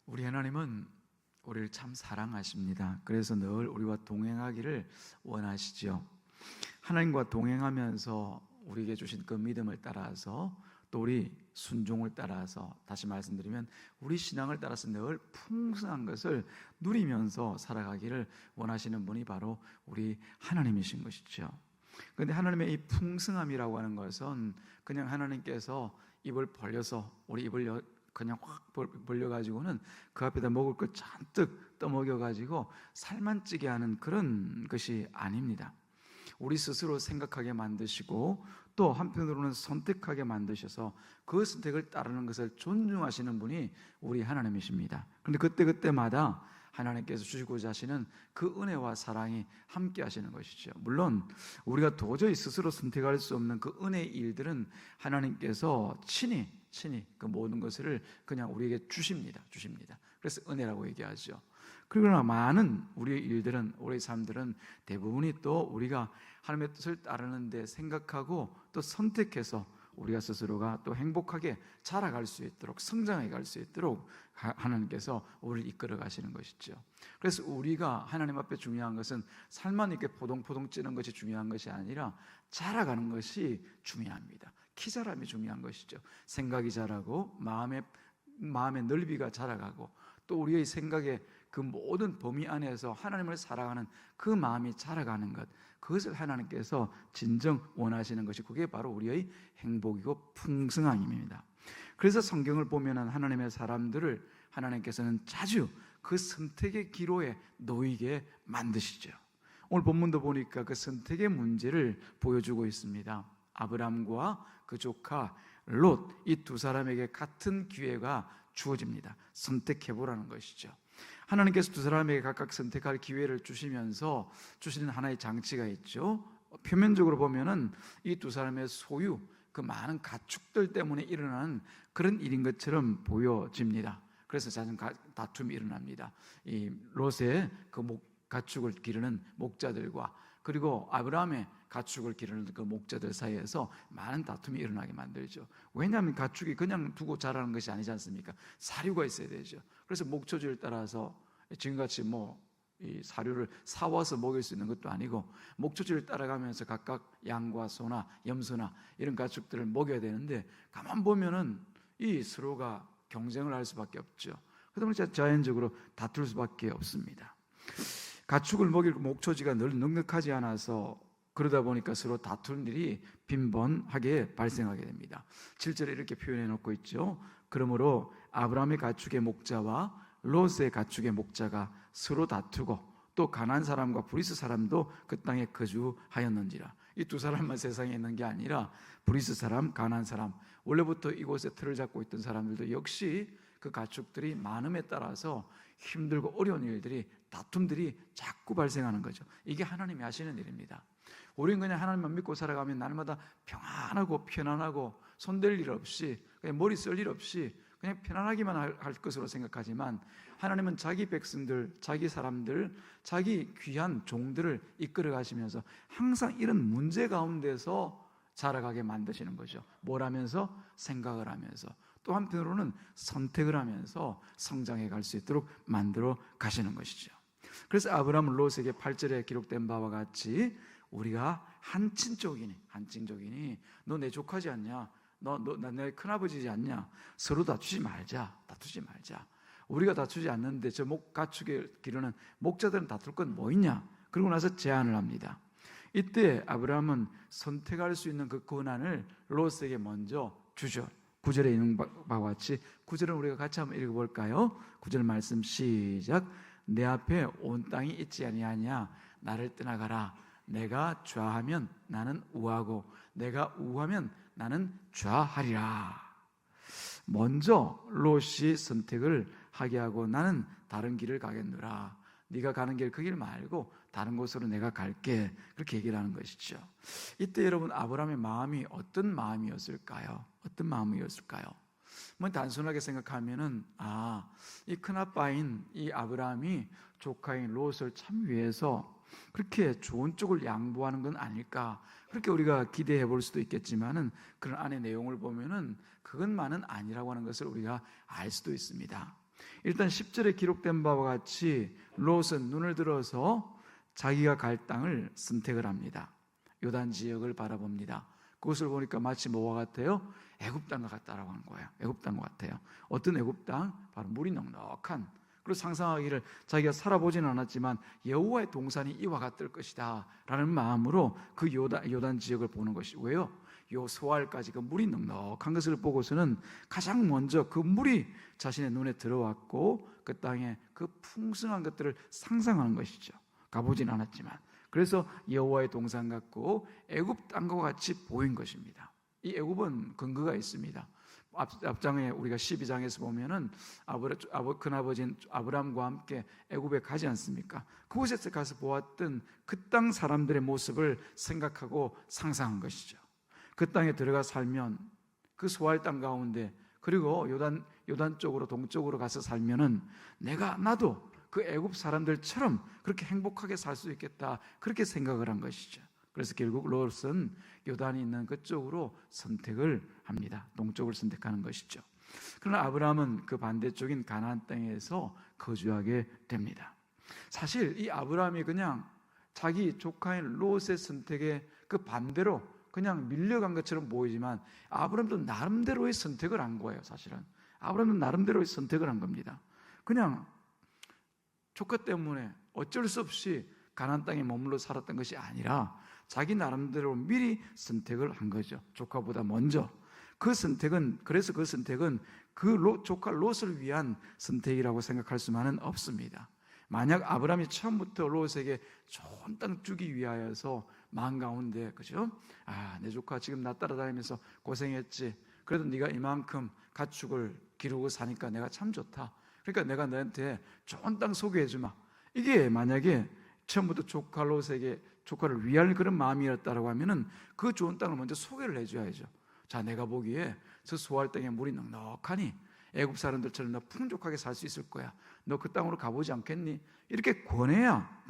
우리 하나님은 우리를 참 사랑하십니다. 그래서 늘 우리와 동행하기를 원하시죠. 하나님과 동행하면서 우리에게 주신 그 믿음을 따라서 또 우리 순종을 따라서, 다시 말씀드리면 우리 신앙을 따라서 늘 풍성한 것을 누리면서 살아가기를 원하시는 분이 바로 우리 하나님이신 것이죠. 그런데 하나님의 이 풍성함이라고 하는 것은 그냥 하나님께서 입을 벌려서 우리 입을 그냥 확 벌려가지고는 그 앞에다 먹을 것 잔뜩 떠먹여가지고 살만 찌게 하는 그런 것이 아닙니다. 우리 스스로 생각하게 만드시고 또 한편으로는 선택하게 만드셔서 그 선택을 따르는 것을 존중하시는 분이 우리 하나님이십니다. 그런데 그때마다 하나님께서 주시고자 하시는 그 은혜와 사랑이 함께 하시는 것이죠. 물론 우리가 도저히 스스로 선택할 수 없는 그 은혜의 일들은 하나님께서 친히 그 모든 것을 그냥 우리에게 주십니다. 그래서 은혜라고 얘기하죠. 그러나 많은 우리의 일들은, 우리의 삶들은 대부분이 또 우리가 하나님의 뜻을 따르는 데 생각하고 또 선택해서 우리가 스스로가 또 행복하게 자라갈 수 있도록, 성장해 갈 수 있도록 하나님께서 우리를 이끌어 가시는 것이죠. 그래서 우리가 하나님 앞에 중요한 것은 살만 이렇게 포동포동 찌는 것이 중요한 것이 아니라 자라가는 것이 중요합니다. 키 자람이 중요한 것이죠. 생각이 자라고 마음의 넓이가 자라가고 또 우리의 생각의 그 모든 범위 안에서 하나님을 사랑하는 그 마음이 자라가는 것, 그것을 하나님께서 진정 원하시는 것이, 그게 바로 우리의 행복이고 풍성함입니다. 그래서 성경을 보면 하나님의 사람들을 하나님께서는 자주 그 선택의 기로에 놓이게 만드시죠. 오늘 본문도 보니까 그 선택의 문제를 보여주고 있습니다. 아브람과 그 조카 롯, 이 두 사람에게 같은 기회가 주어집니다. 선택해보라는 것이죠. 하나님께서 두 사람에게 각각 선택할 기회를 주시면서 주시는 하나의 장치가 있죠. 표면적으로 보면은 이 두 사람의 소유, 그 많은 가축들 때문에 일어나는 그런 일인 것처럼 보여집니다. 그래서 잦은 다툼이 일어납니다. 이 롯의 그 가축을 기르는 목자들과 그리고 아브라함의 가축을 기르는 그 목자들 사이에서 많은 다툼이 일어나게 만들죠. 왜냐하면 가축이 그냥 두고 자라는 것이 아니지 않습니까? 사료가 있어야 되죠. 그래서 목초지를 따라서 지금같이 이 사료를 사와서 먹일 수 있는 것도 아니고 목초지를 따라가면서 각각 양과 소나 염소나 이런 가축들을 먹여야 되는데, 가만 보면은 이 서로가 경쟁을 할 수밖에 없죠. 그러다 보니 자연적으로 다툴 수밖에 없습니다. 가축을 먹일 목초지가 늘 넉넉하지 않아서 그러다 보니까 서로 다투는 일이 빈번하게 발생하게 됩니다. 7절에 이렇게 표현해 놓고 있죠. 그러므로 아브라함의 가축의 목자와 롯의 가축의 목자가 서로 다투고 또 가나안 사람과 브리스 사람도 그 땅에 거주하였는지라. 이 두 사람만 세상에 있는 게 아니라 브리스 사람, 가나안 사람, 원래부터 이곳에 틀을 잡고 있던 사람들도 역시 그 가축들이 많음에 따라서 힘들고 어려운 일들이, 다툼들이 자꾸 발생하는 거죠. 이게 하나님이 하시는 일입니다. 우리는 그냥 하나님만 믿고 살아가면 날마다 평안하고 편안하고 손댈 일 없이, 그냥 머리 쓸 일 없이 그냥 편안하기만 할 것으로 생각하지만, 하나님은 자기 백성들, 자기 사람들, 자기 귀한 종들을 이끌어 가시면서 항상 이런 문제 가운데서 자라가게 만드시는 거죠. 뭘 하면서? 생각을 하면서, 또 한편으로는 선택을 하면서 성장해 갈 수 있도록 만들어 가시는 것이죠. 그래서 아브라함 롯에게 8절에 기록된 바와 같이 우리가 한친족이니 너 내 조카지 않냐? 너 내 큰아버지지 않냐? 서로 다투지 말자. 우리가 다투지 않는데 저 가축을 기르는 목자들은 다툴 건 뭐 있냐? 그러고 나서 제안을 합니다. 이때 아브라함은 선택할 수 있는 그 권한을 롯에게 먼저 주죠. 9절에 있는 바와 같이 9절은 우리가 같이 한번 읽어볼까요? 9절 말씀 시작. 내 앞에 온 땅이 있지 아니하냐? 나를 떠나가라. 내가 좌하면 나는 우하고 내가 우하면 나는 좌하리라. 먼저 롯이 선택을 하게 하고 나는 다른 길을 가겠노라. 네가 가는 길 그 길 말고 다른 곳으로 내가 갈게. 그렇게 얘기를 하는 것이죠. 이때 여러분, 아브라함의 마음이 어떤 마음이었을까요? 단순하게 생각하면은 이 큰아빠인 이 아브라함이 조카인 롯을 참 위해서 그렇게 좋은 쪽을 양보하는 건 아닐까, 그렇게 우리가 기대해 볼 수도 있겠지만은 그런 안의 내용을 보면은 그것만은 아니라고 하는 것을 우리가 알 수도 있습니다. 일단 10절에 기록된 바와 같이 롯은 눈을 들어서 자기가 갈 땅을 선택을 합니다. 요단 지역을 바라봅니다. 그것을 보니까 마치 뭐와 같아요? 애굽 땅과 같다라고 하는 거예요. 애굽 땅과 같아요. 어떤 애굽 땅? 바로 물이 넉넉한, 그리고 상상하기를 자기가 살아보지는 않았지만 여호와의 동산이 이와 같을 것이다 라는 마음으로 그 요단 지역을 보는 것이, 왜요? 요 소알까지 그 물이 넉넉한 것을 보고서는 가장 먼저 그 물이 자신의 눈에 들어왔고 그 땅에 그 풍성한 것들을 상상하는 것이죠. 가보진 않았지만. 그래서 여호와의 동산 같고 애굽 땅과 같이 보인 것입니다. 이 애굽은 근거가 있습니다. 앞장에 우리가 12장에서 보면은 큰아버지인 아브라함과 함께 애굽에 가지 않습니까? 그곳에서 가서 보았던 그 땅 사람들의 모습을 생각하고 상상한 것이죠. 그 땅에 들어가 살면, 그 소알 땅 가운데, 그리고 요단 쪽으로 동쪽으로 가서 살면은 나도 그 애굽 사람들처럼 그렇게 행복하게 살 수 있겠다, 그렇게 생각을 한 것이죠. 그래서 결국 롯은 요단이 있는 그쪽으로 선택을 합니다. 동쪽을 선택하는 것이죠. 그러나 아브라함은 그 반대쪽인 가나안 땅에서 거주하게 됩니다. 사실 이 아브라함이 그냥 자기 조카인 롯의 선택에 그 반대로 그냥 밀려간 것처럼 보이지만 아브라함도 나름대로의 선택을 한 거예요. 사실은 아브라함도 나름대로의 선택을 한 겁니다. 그냥 조카 때문에 어쩔 수 없이 가나안 땅에 머물러 살았던 것이 아니라 자기 나름대로 미리 선택을 한 거죠. 조카보다 먼저. 그래서 그 선택은 조카 롯을 위한 선택이라고 생각할 수만은 없습니다. 만약 아브라함이 처음부터 롯에게 좋은 땅 주기 위하여서 마음 가운데, 그죠? 내 조카 지금 나 따라다니면서 고생했지. 그래도 네가 이만큼 가축을 기르고 사니까 내가 참 좋다. 그러니까 내가 너한테 좋은 땅 소개해 주마. 이게 만약에 처음부터 조카 롯에게 조카를 위할 그런 마음이었다라고 하면은 그 좋은 땅을 먼저 소개를 해줘야죠. 자, 내가 보기에 저 소알 땅에 물이 넉넉하니 애굽 사람들처럼 너 풍족하게 살 수 있을 거야. 너 그 땅으로 가보지 않겠니? 이렇게 권해야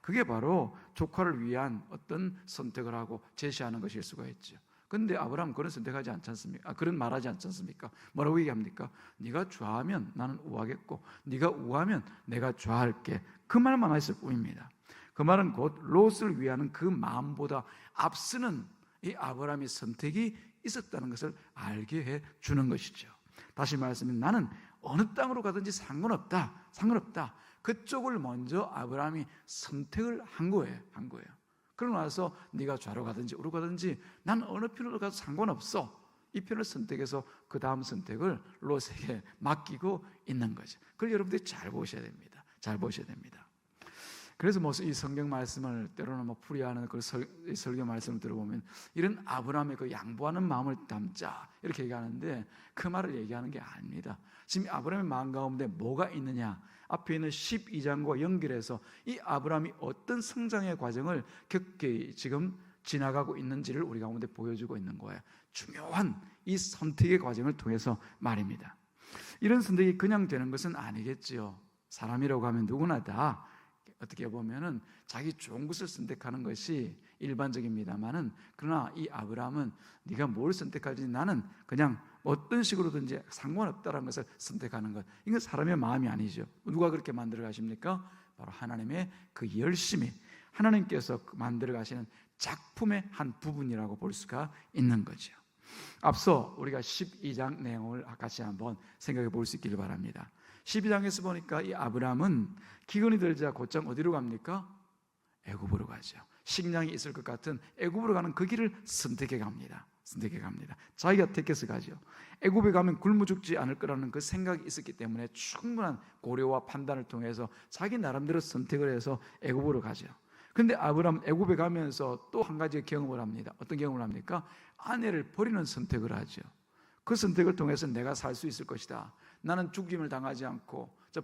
그게 바로 조카를 위한 어떤 선택을 하고 제시하는 것일 수가 있죠. 그런데 아브라함은 그런 선택하지 않지 않습니까? 그런 말하지 않지 않습니까? 뭐라고 얘기합니까? 네가 좌하면 나는 우하겠고 네가 우하면 내가 좌할게. 그 말만 했을 뿐입니다. 그 말은 곧 롯을 위하는 그 마음보다 앞서는 이 아브라함의 선택이 있었다는 것을 알게 해 주는 것이죠. 다시 말하면 나는 어느 땅으로 가든지 상관없다. 그쪽을 먼저 아브라함이 선택을 한 거예요. 그러고 나서 네가 좌로 가든지 우로 가든지 난 어느 편으로 가도 상관없어. 이 편을 선택해서 그 다음 선택을 롯에게 맡기고 있는 거죠. 그걸 여러분들이 잘 보셔야 됩니다. 그래서 이 성경 말씀을 때로는 풀이하는 그 설교 말씀을 들어보면 이런 아브라함의 그 양보하는 마음을 담자 이렇게 얘기하는데 그 말을 얘기하는 게 아닙니다. 지금 아브라함의 마음 가운데 뭐가 있느냐, 앞에 있는 12장과 연결해서 이 아브라함이 어떤 성장의 과정을 겪게 지금 지나가고 있는지를 우리 가운데 보여주고 있는 거예요. 중요한 이 선택의 과정을 통해서 말입니다. 이런 선택이 그냥 되는 것은 아니겠지요. 사람이라고 하면 누구나 다 어떻게 보면은 자기 좋은 것을 선택하는 것이 일반적입니다만은, 그러나 이 아브라함은 네가 뭘 선택할지 나는 그냥 어떤 식으로든지 상관없다는 것을 선택하는 것, 이건 사람의 마음이 아니죠. 누가 그렇게 만들어 가십니까? 바로 하나님의 그 열심이, 하나님께서 만들어 가시는 작품의 한 부분이라고 볼 수가 있는 거죠. 앞서 우리가 12장 내용을 같이 한번 생각해 볼 수 있기를 바랍니다. 12장에서 보니까 이 아브라함은 기근이 들자 곧장 어디로 갑니까? 애굽으로 가죠. 식량이 있을 것 같은 애굽으로 가는 그 길을 선택해 갑니다. 자기가 택해서 가죠. 애굽에 가면 굶어 죽지 않을 거라는 그 생각이 있었기 때문에 충분한 고려와 판단을 통해서 자기 나름대로 선택을 해서 애굽으로 가죠. 그런데 아브라함 애굽에 가면서 또 한 가지 경험을 합니다. 어떤 경험을 합니까? 아내를 버리는 선택을 하죠. 그 선택을 통해서 내가 살 수 있을 것이다. 나는 죽임을 당하지 않고 저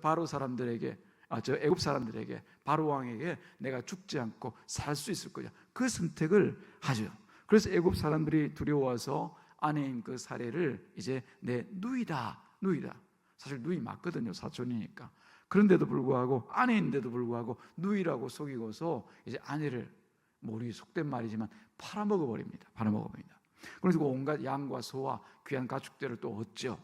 애굽 사람들에게 바로 왕에게 내가 죽지 않고 살 수 있을 거야. 그 선택을 하죠. 그래서 애굽 사람들이 두려워서 아내인 그 사례를 이제 내 누이다. 사실 누이 맞거든요. 사촌이니까. 그런데도 불구하고 아내인데도 불구하고 누이라고 속이고서 이제 아내를 우리 속된 말이지만 팔아먹어 버립니다. 그래서 온갖 양과 소와 귀한 가축들을 또 얻죠.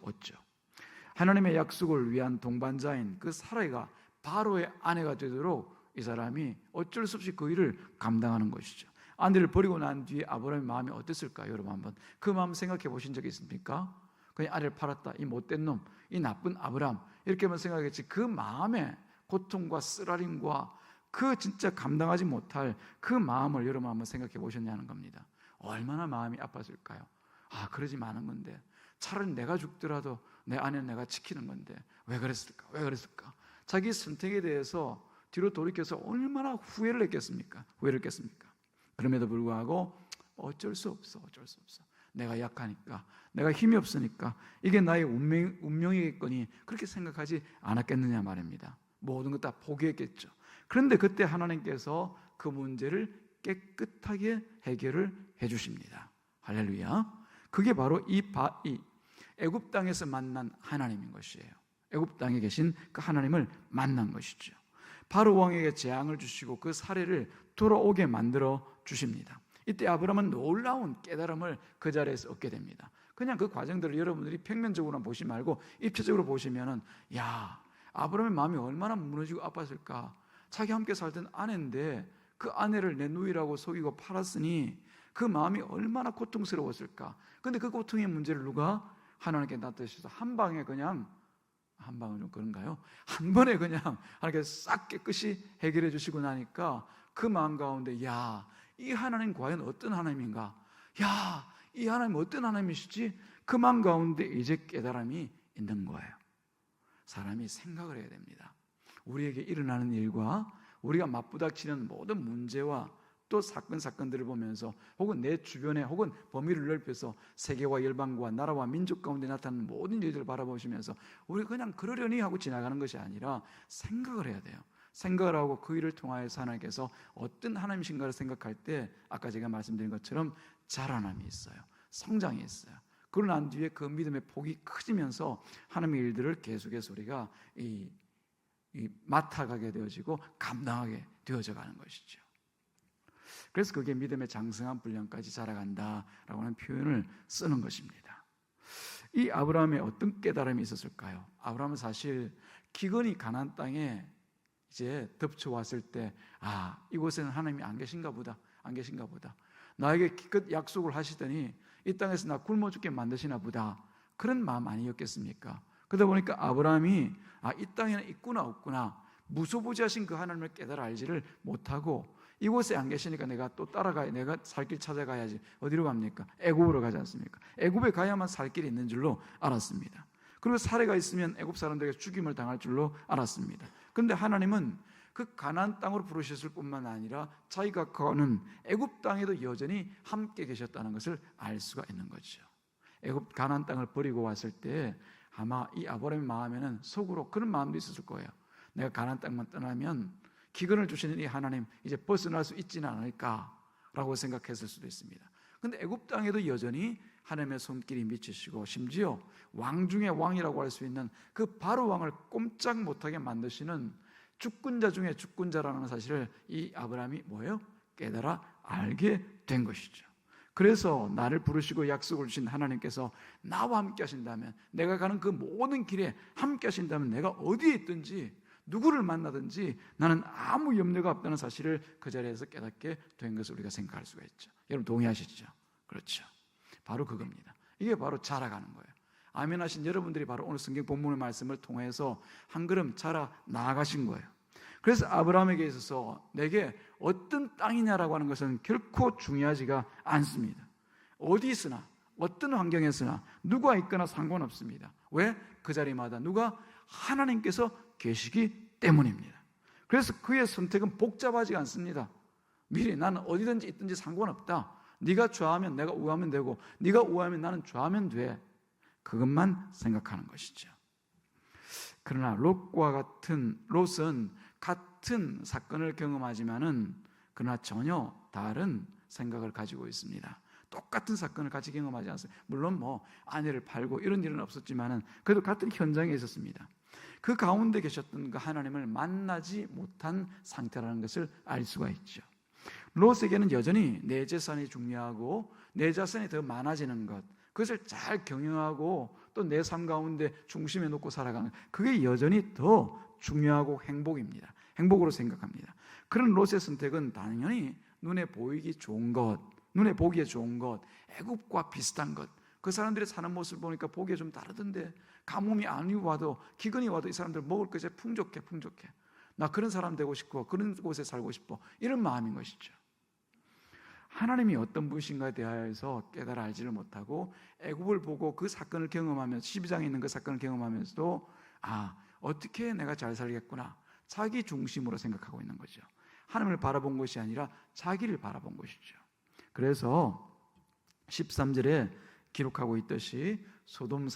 하나님의 약속을 위한 동반자인 그 사라가 바로의 아내가 되도록 이 사람이 어쩔 수 없이 그 일을 감당하는 것이죠. 아내를 버리고 난 뒤에 아브라함의 마음이 어땠을까요? 여러분 한번 그 마음 생각해 보신 적이 있습니까? 그냥 아내를 팔았다, 이 못된 놈, 이 나쁜 아브라함, 이렇게만 생각했지 그 마음에 고통과 쓰라림과 그 진짜 감당하지 못할 그 마음을 여러분 한번 생각해 보셨냐는 겁니다. 얼마나 마음이 아팠을까요? 아, 그러지 마는 건데, 차라리 내가 죽더라도 내 아내는 내가 지키는 건데 왜 그랬을까? 왜 그랬을까? 자기 선택에 대해서 뒤로 돌이켜서 얼마나 후회를 했겠습니까? 그럼에도 불구하고 어쩔 수 없어. 내가 약하니까, 내가 힘이 없으니까, 이게 나의 운명이겠거니 그렇게 생각하지 않았겠느냐 말입니다. 모든 것 다 포기했겠죠. 그런데 그때 하나님께서 그 문제를 깨끗하게 해결을 해주십니다. 할렐루야. 그게 바로 이 애굽 땅에서 만난 하나님인 것이에요. 애굽 땅에 계신 그 하나님을 만난 것이죠. 바로 왕에게 재앙을 주시고 그 사례를 돌아오게 만들어 주십니다. 이때 아브라함은 놀라운 깨달음을 그 자리에서 얻게 됩니다. 그냥 그 과정들을 여러분들이 평면적으로 보지 말고 입체적으로 보시면은, 야, 아브라함의 마음이 얼마나 무너지고 아팠을까. 자기 함께 살던 아내인데 그 아내를 내 누이라고 속이고 팔았으니 그 마음이 얼마나 고통스러웠을까. 근데 그 고통의 문제를 누가? 하나님께 나타내셔서 한 방에 그냥, 한 방은 좀 그런가요? 한 번에 그냥 하나님께서 싹 깨끗이 해결해 주시고 나니까 그 마음 가운데, 야, 이 하나님 과연 어떤 하나님인가? 야, 이 하나님 어떤 하나님이시지? 그 마음 가운데 이제 깨달음이 있는 거예요. 사람이 생각을 해야 됩니다. 우리에게 일어나는 일과 우리가 맞부닥치는 모든 문제와 또 사건들을 보면서 혹은 내 주변에 혹은 범위를 넓혀서 세계와 열방과 나라와 민족 가운데 나타나는 모든 일들을 바라보시면서 우리 그냥 그러려니 하고 지나가는 것이 아니라 생각을 해야 돼요. 생각을 하고 그 일을 통하여서 하나님께서 어떤 하나님이신가를 생각할 때 아까 제가 말씀드린 것처럼 자라남이 있어요. 성장이 있어요. 그러고 난 뒤에 그 믿음의 폭이 커지면서 하나님의 일들을 계속해서 우리가 맡아가게 되어지고 감당하게 되어져 가는 것이죠. 그래서 그게 믿음의 장성한 분량까지 자라간다라고 하는 표현을 쓰는 것입니다. 이 아브라함의 어떤 깨달음이 있었을까요? 아브라함은 사실 기근이 가나안 땅에 이제 덮쳐왔을 때, 아, 이곳에는 하나님이 안 계신가 보다. 나에게 기껏 약속을 하시더니 이 땅에서 나 굶어 죽게 만드시나 보다. 그런 마음 아니었겠습니까? 그러다 보니까 아브라함이, 아, 이 땅에는 있구나 없구나, 무소부지하신 그 하나님을 깨달아 알지를 못하고, 이곳에 안 계시니까 내가 또 따라가야, 내가 살 길 찾아가야지. 어디로 갑니까? 애굽으로 가지 않습니까? 애굽에 가야만 살 길이 있는 줄로 알았습니다. 그리고 사례가 있으면 애굽 사람들에게 죽임을 당할 줄로 알았습니다. 그런데 하나님은 그 가나안 땅으로 부르셨을 뿐만 아니라 자기가 가는 애굽 땅에도 여전히 함께 계셨다는 것을 알 수가 있는 거죠. 애굽 가나안 땅을 버리고 왔을 때 아마 이 아브라함의 마음에는 속으로 그런 마음도 있었을 거예요. 내가 가나안 땅만 떠나면 기근을 주시는 이 하나님 이제 벗어날 수 있지는 않을까라고 생각했을 수도 있습니다. 그런데 애굽 땅에도 여전히 하나님의 손길이 미치시고, 심지어 왕 중의 왕이라고 할 수 있는 그 바로 왕을 꼼짝 못하게 만드시는 주권자 중에 주권자라는 사실을 이 아브라함이 뭐예요? 깨달아 알게 된 것이죠. 그래서 나를 부르시고 약속을 주신 하나님께서 나와 함께 하신다면, 내가 가는 그 모든 길에 함께 하신다면 내가 어디에 있든지 누구를 만나든지 나는 아무 염려가 없다는 사실을 그 자리에서 깨닫게 된 것을 우리가 생각할 수가 있죠. 여러분 동의하시죠? 그렇죠. 바로 그겁니다. 이게 바로 자라가는 거예요. 아멘 하신 여러분들이 바로 오늘 성경 본문의 말씀을 통해서 한 걸음 자라 나아가신 거예요. 그래서 아브라함에게 있어서 내게 어떤 땅이냐라고 하는 것은 결코 중요하지가 않습니다. 어디 있으나 어떤 환경에서나 누가 있거나 상관없습니다. 왜? 그 자리마다 누가? 하나님께서 계시기 때문입니다. 그래서 그의 선택은 복잡하지 않습니다. 미리 나는 어디든지 있든지 상관없다. 네가 좋아하면 내가 우하면 되고, 네가 우하면 나는 좋아하면 돼. 그것만 생각하는 것이죠. 그러나 롯은 같은 사건을 경험하지만은 그러나 전혀 다른 생각을 가지고 있습니다. 똑같은 사건을 같이 경험하지 않습니다. 물론 아내를 팔고 이런 일은 없었지만은 그래도 같은 현장에 있었습니다. 그 가운데 계셨던 그 하나님을 만나지 못한 상태라는 것을 알 수가 있죠. 롯에게는 여전히 내 재산이 중요하고 내 자산이 더 많아지는 것, 그것을 잘 경영하고 또 내 삶 가운데 중심에 놓고 살아가는, 그게 여전히 더 중요하고 행복입니다. 행복으로 생각합니다. 그런 롯의 선택은 당연히 눈에 보이기 좋은 것, 눈에 보기에 좋은 것, 애굽과 비슷한 것, 그 사람들이 사는 모습을 보니까 보기에 좀 다르던데, 가뭄이 아니 와도 기근이 와도 이 사람들 먹을 것이 풍족해. 나 그런 사람 되고 싶고 그런 곳에 살고 싶어, 이런 마음인 것이죠. 하나님이 어떤 분이신가에 대하여서 깨달아 알지를 못하고 애굽을 보고 그 사건을 경험하면서, 12장에 있는 그 사건을 경험하면서도 어떻게 내가 잘 살겠구나, 자기 중심으로 생각하고 있는 거죠. 하나님을 바라본 것이 아니라 자기를 바라본 것이죠. 그래서 13절에 기록하고 있듯이 소돔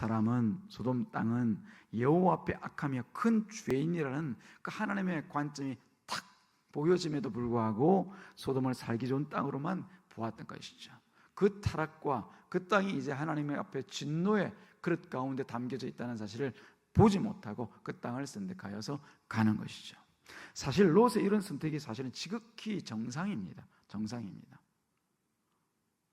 땅은 여호와 앞에 악하며 큰 죄인이라는 그 하나님의 관점이 탁 보여짐에도 불구하고 소돔을 살기 좋은 땅으로만 보았던 것이죠. 그 타락과 그 땅이 이제 하나님의 앞에 진노의 그릇 가운데 담겨져 있다는 사실을 보지 못하고 그 땅을 선택하여서 가는 것이죠. 사실 롯의 이런 선택이 사실은 지극히 정상입니다.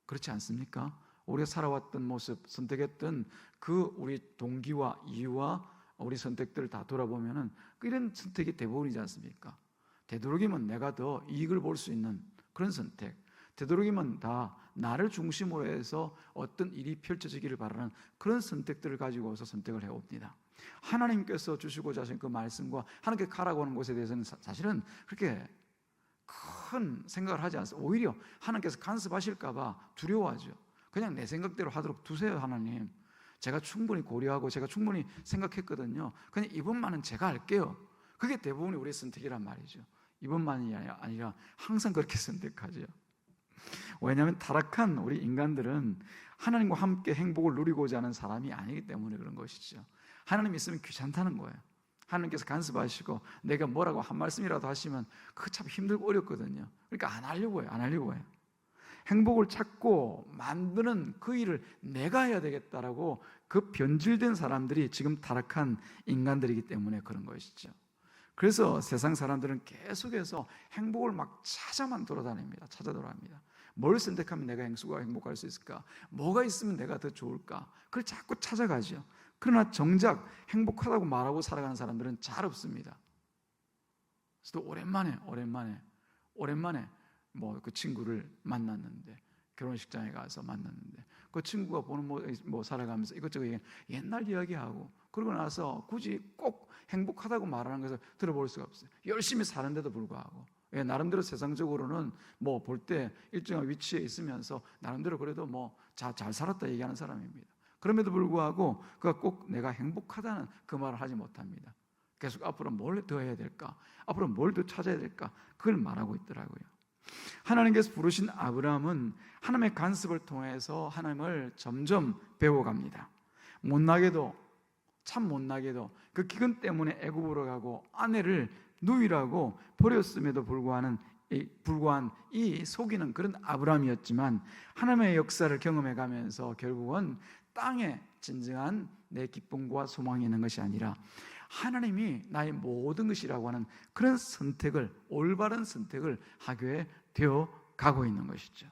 그렇지 않습니까? 우리가 살아왔던 모습, 선택했던 그 우리 동기와 이유와 우리 선택들을 다 돌아보면은 이런 선택이 대부분이지 않습니까? 되도록이면 내가 더 이익을 볼 수 있는 그런 선택, 되도록이면 다 나를 중심으로 해서 어떤 일이 펼쳐지기를 바라는 그런 선택들을 가지고서 선택을 해옵니다. 하나님께서 주시고자 하신 그 말씀과 하나님께 가라고 하는 곳에 대해서는 사실은 그렇게 큰 생각을 하지 않습니다. 오히려 하나님께서 간섭하실까 봐 두려워하죠. 그냥 내 생각대로 하도록 두세요. 하나님, 제가 충분히 고려하고 제가 충분히 생각했거든요. 그냥 이번만은 제가 할게요. 그게 대부분이 우리의 선택이란 말이죠. 이번만이 아니라 항상 그렇게 선택하죠. 왜냐하면 타락한 우리 인간들은 하나님과 함께 행복을 누리고자 하는 사람이 아니기 때문에 그런 것이죠. 하나님 있으면 귀찮다는 거예요. 하나님께서 간섭하시고 내가 뭐라고 한 말씀이라도 하시면 그거 참 힘들고 어렵거든요. 그러니까 안 하려고 해요. 행복을 찾고 만드는 그 일을 내가 해야 되겠다라고 그 변질된 사람들이 지금 타락한 인간들이기 때문에 그런 것이죠. 그래서 세상 사람들은 계속해서 행복을 막 찾아만 돌아다닙니다. 뭘 선택하면 내가 행복할 수 있을까? 뭐가 있으면 내가 더 좋을까? 그걸 자꾸 찾아가죠. 그러나 정작 행복하다고 말하고 살아가는 사람들은 잘 없습니다. 그래서 오랜만에 뭐 그 친구를 만났는데, 결혼식장에 가서 만났는데 그 친구가 보는 뭐 살아가면서 이것저것 옛날 이야기하고, 그러고 나서 굳이 꼭 행복하다고 말하는 것을 들어볼 수가 없어요. 열심히 사는데도 불구하고 나름대로 세상적으로는 뭐 볼 때 일정한 위치에 있으면서 나름대로 그래도 뭐 잘 살았다 얘기하는 사람입니다. 그럼에도 불구하고 그가 꼭 내가 행복하다는 그 말을 하지 못합니다. 계속 앞으로 뭘 더 해야 될까? 앞으로 뭘 더 찾아야 될까? 그걸 말하고 있더라고요. 하나님께서 부르신 아브라함은 하나님의 간섭을 통해서 하나님을 점점 배워갑니다. 참 못나게도 그 기근 때문에 애굽으로 가고 아내를 누이라고 버렸음에도 불구한 이 속이는 그런 아브라함이었지만, 하나님의 역사를 경험해가면서 결국은 땅에 진정한 내 기쁨과 소망이 있는 것이 아니라 하나님이 나의 모든 것이라고 하는 그런 선택을, 올바른 선택을 하게 되어 가고 있는 것이죠.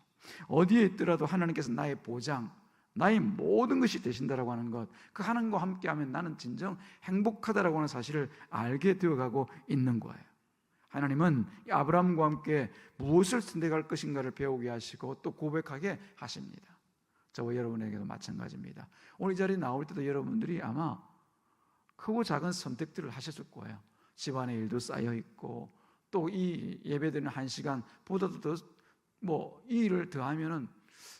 어디에 있더라도 하나님께서 나의 보장, 나의 모든 것이 되신다라고 하는 것, 그 하나님과 함께하면 나는 진정 행복하다라고 하는 사실을 알게 되어가고 있는 거예요. 하나님은 아브라함과 함께 무엇을 선택할 것인가를 배우게 하시고 또 고백하게 하십니다. 저와 여러분에게도 마찬가지입니다. 오늘 이 자리에 나올 때도 여러분들이 아마 크고 작은 선택들을 하셨을 거예요. 집안의 일도 쌓여 있고, 또 이 예배드리는 1시간보다도 더 이 일을 더 하면은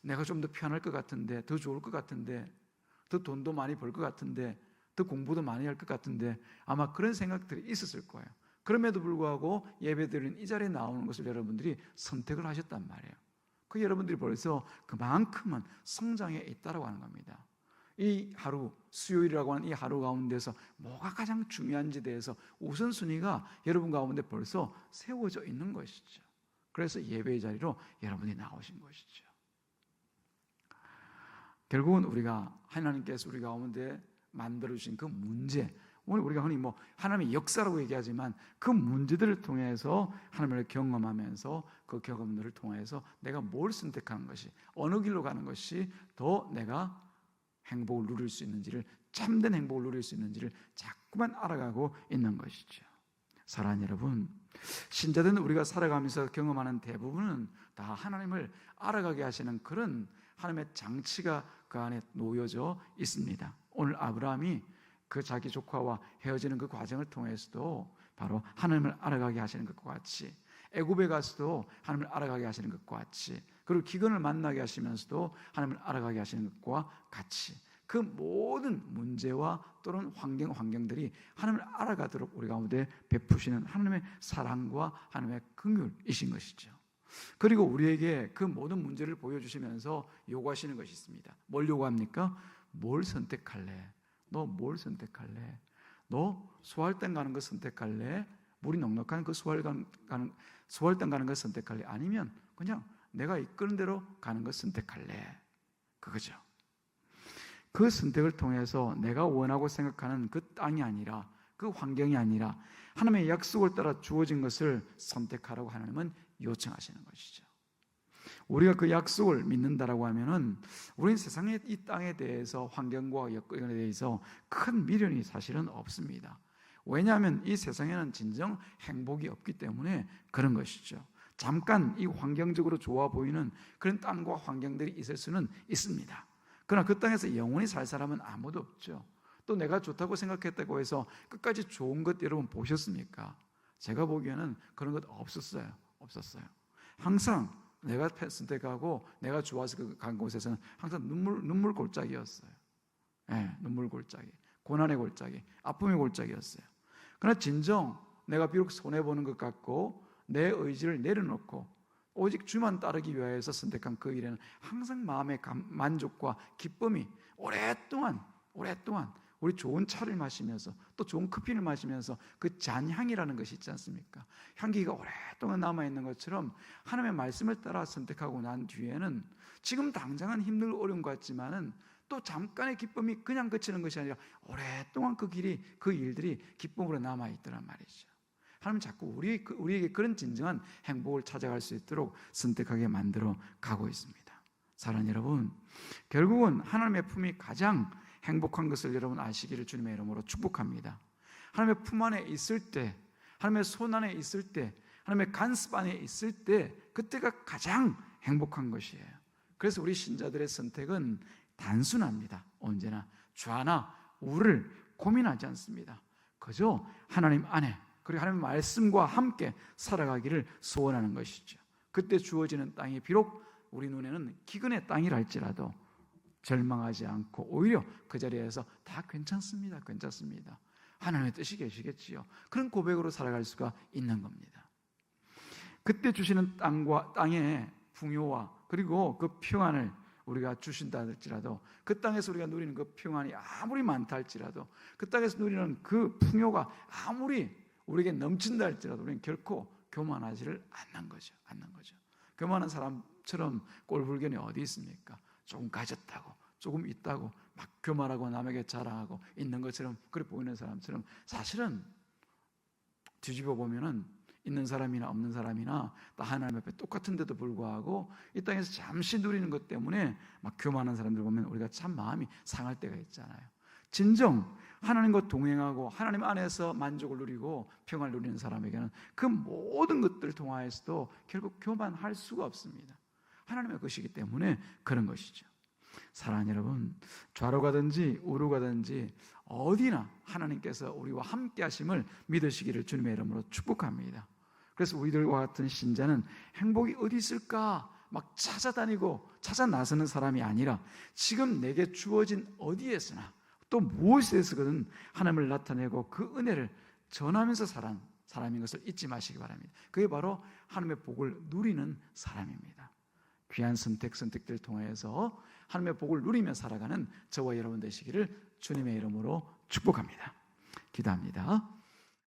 내가 좀 더 편할 것 같은데, 더 좋을 것 같은데, 더 돈도 많이 벌 것 같은데, 더 공부도 많이 할 것 같은데, 아마 그런 생각들이 있었을 거예요. 그럼에도 불구하고 예배드리는 이 자리에 나오는 것을 여러분들이 선택을 하셨단 말이에요. 그 여러분들이 벌써 그만큼은 성장해 있다라고 하는 겁니다. 이 하루, 수요일이라고 하는 이 하루 가운데서 뭐가 가장 중요한지 대해서 우선순위가 여러분 가운데 벌써 세워져 있는 것이죠. 그래서 예배의 자리로 여러분이 나오신 것이죠. 결국은 하나님께서 우리 가운데 만들어주신 그 문제, 오늘 우리가 흔히 하나님의 역사라고 얘기하지만 그 문제들을 통해서 하나님을 경험하면서 그 경험들을 통해서 내가 뭘 선택하는 것이, 어느 길로 가는 것이 더 내가 행복을 누릴 수 있는지를, 참된 행복을 누릴 수 있는지를 자꾸만 알아가고 있는 것이죠. 사랑하는 여러분, 신자들은 우리가 살아가면서 경험하는 대부분은 다 하나님을 알아가게 하시는 그런 하나님의 장치가 그 안에 놓여져 있습니다. 오늘 아브라함이 그 자기 조카와 헤어지는 그 과정을 통해서도 바로 하나님을 알아가게 하시는 것과 같이, 애굽에 가서도 하나님을 알아가게 하시는 것과 같이, 그리고 기근을 만나게 하시면서도 하나님을 알아가게 하시는 것과 같이, 그 모든 문제와 또는 환경들이 하나님을 알아가도록 우리 가운데 베푸시는 하나님의 사랑과 하나님의 긍휼이신 것이죠. 그리고 우리에게 그 모든 문제를 보여주시면서 요구하시는 것이 있습니다. 뭘 요구합니까? 뭘 선택할래? 너 뭘 선택할래? 너 수활당 가는 거 선택할래? 물이 넉넉한 그 수활당 가는 거 선택할래? 아니면 그냥 내가 이끄는 대로 가는 거 선택할래? 그거죠. 그 선택을 통해서 내가 원하고 생각하는 그 땅이 아니라, 그 환경이 아니라 하나님의 약속을 따라 주어진 것을 선택하라고 하나님은 요청하시는 것이죠. 우리가 그 약속을 믿는다라고 하면은 우리는 세상의 이 땅에 대해서, 환경과 여건에 대해서 큰 미련이 사실은 없습니다. 왜냐하면 이 세상에는 진정 행복이 없기 때문에 그런 것이죠. 잠깐 이 환경적으로 좋아 보이는 그런 땅과 환경들이 있을 수는 있습니다. 그러나 그 땅에서 영원히 살 사람은 아무도 없죠. 또 내가 좋다고 생각했다고 해서 끝까지 좋은 것 여러분 보셨습니까? 제가 보기에는 그런 것 없었어요. 항상 내가 선택하고 내가 좋아서 간 곳에서는 항상 눈물 골짜기였어요. 눈물 골짜기, 고난의 골짜기, 아픔의 골짜기였어요. 그러나 진정 내가 비록 손해보는 것 같고 내 의지를 내려놓고 오직 주만 따르기 위해서 선택한 그 일에는 항상 마음의 만족과 기쁨이 오랫동안 우리 좋은 차를 마시면서 또 좋은 커피를 마시면서 그 잔향이라는 것이 있지 않습니까? 향기가 오랫동안 남아있는 것처럼 하나님의 말씀을 따라 선택하고 난 뒤에는 지금 당장은 힘들고 어려운 것 같지만은 또 잠깐의 기쁨이 그냥 그치는 것이 아니라 오랫동안 그 일들이 기쁨으로 남아있더란 말이죠. 하나님 자꾸 우리에게 그런 진정한 행복을 찾아갈 수 있도록 선택하게 만들어 가고 있습니다. 사랑하는 여러분, 결국은 하나님의 품이 가장 행복한 것을 여러분 아시기를 주님의 이름으로 축복합니다. 하나님의 품 안에 있을 때, 하나님의 손 안에 있을 때, 하나님의 간섭 안에 있을 때, 그때가 가장 행복한 것이에요. 그래서 우리 신자들의 선택은 단순합니다. 언제나 좌나 우를 고민하지 않습니다. 그저 하나님 안에, 그리고 하나님의 말씀과 함께 살아가기를 소원하는 것이죠. 그때 주어지는 땅이 비록 우리 눈에는 기근의 땅이라 할지라도 절망하지 않고 오히려 그 자리에서 다 괜찮습니다. 하나님의 뜻이 계시겠지요. 그런 고백으로 살아갈 수가 있는 겁니다. 그때 주시는 땅의 풍요와 그리고 그 평안을 우리가 주신다 할지라도, 그 땅에서 우리가 누리는 그 평안이 아무리 많다 할지라도, 그 땅에서 누리는 그 풍요가 아무리 우리에게 넘친다 할지라도 우리는 결코 교만하지를 않는 거죠. 교만한 사람처럼 꼴불견이 어디 있습니까? 조금 가졌다고, 조금 있다고 막 교만하고 남에게 자랑하고 있는 것처럼 그렇게 보이는 사람처럼, 사실은 뒤집어 보면은 있는 사람이나 없는 사람이나 다 하나님 앞에 똑같은데도 불구하고 이 땅에서 잠시 누리는 것 때문에 막 교만한 사람들 보면 우리가 참 마음이 상할 때가 있잖아요. 진정 하나님과 동행하고 하나님 안에서 만족을 누리고 평안을 누리는 사람에게는 그 모든 것들을 통하여서도 결국 교만할 수가 없습니다. 하나님의 것이기 때문에 그런 것이죠. 사랑하는 여러분, 좌로 가든지 우로 가든지 어디나 하나님께서 우리와 함께 하심을 믿으시기를 주님의 이름으로 축복합니다. 그래서 우리들과 같은 신자는 행복이 어디 있을까 막 찾아 나서는 사람이 아니라 지금 내게 주어진 어디에서나 또 무엇에서든 하나님을 나타내고 그 은혜를 전하면서 살아가는 사람인 것을 잊지 마시기 바랍니다. 그게 바로 하나님의 복을 누리는 사람입니다. 귀한 선택들을 통해서 하나님의 복을 누리며 살아가는 저와 여러분 되시기를 주님의 이름으로 축복합니다. 기도합니다.